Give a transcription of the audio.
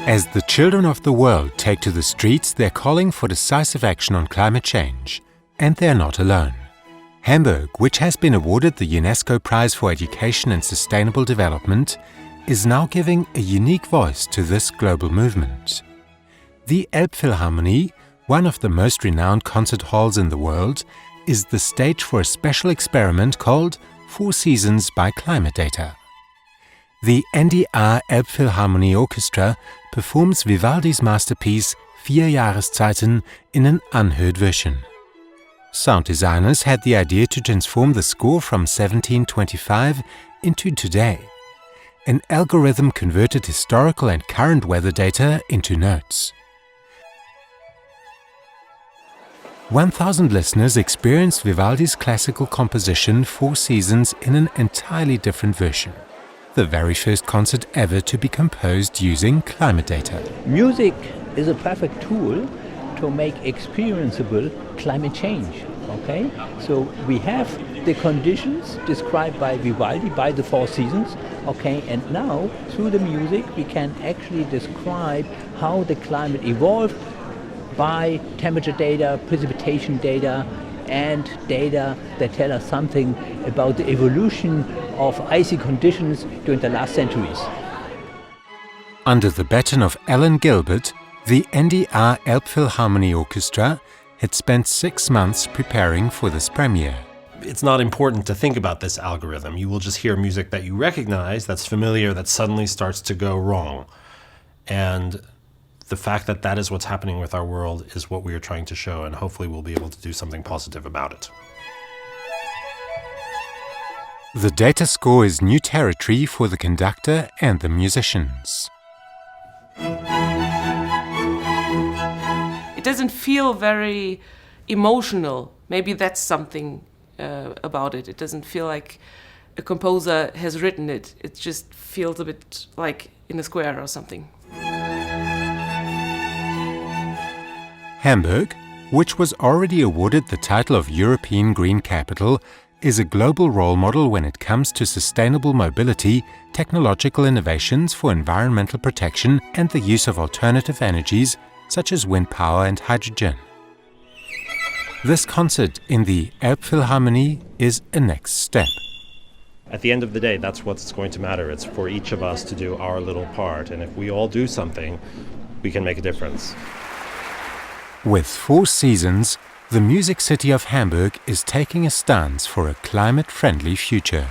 As the children of the world take to the streets, they're calling for decisive action on climate change. And they're not alone. Hamburg, which has been awarded the UNESCO Prize for Education and Sustainable Development, is now giving a unique voice to this global movement. The Elbphilharmonie, one of the most renowned concert halls in the world, is the stage for a special experiment called ForSeasons by Climate Data. The NDR Elbphilharmonie Orchestra performs Vivaldis masterpiece 4 Jahreszeiten in an unheard version. Sound designers had the idea to transform the score from 1725 into today. An algorithm converted historical and current weather data into notes. 1,000 listeners experienced Vivaldi's classical composition ForSeasons in an entirely different version. The very first concert ever to be composed using climate data. Music is a perfect tool to make experienceable climate change. Okay, so we have the conditions described by Vivaldi, by the ForSeasons. Okay, and now through the music we can actually describe how the climate evolved by temperature data, precipitation data, and data that tell us something about the evolution of icy conditions during the last centuries. Under the baton of Gilbert, the NDR Elbphilharmonie Orchestra had spent 6 months preparing for this premiere. It's not important to think about this algorithm. You will just hear music that you recognize, that's familiar, that suddenly starts to go wrong. And the fact that that is what's happening with our world is what we are trying to show, and hopefully we'll be able to do something positive about it. The data score is new territory for the conductor and the musicians. It doesn't feel very emotional. Maybe that's something about it. It doesn't feel like a composer has written it. It just feels a bit like in a square or something. Hamburg, which was already awarded the title of European Green Capital, is a global role model when it comes to sustainable mobility, technological innovations for environmental protection, and the use of alternative energies such as wind power and hydrogen. This concert in the Elbphilharmonie is a next step. At the end of the day, that's what's going to matter. It's for each of us to do our little part, and if we all do something, we can make a difference. With ForSeasons, the music city of Hamburg is taking a stance for a climate-friendly future.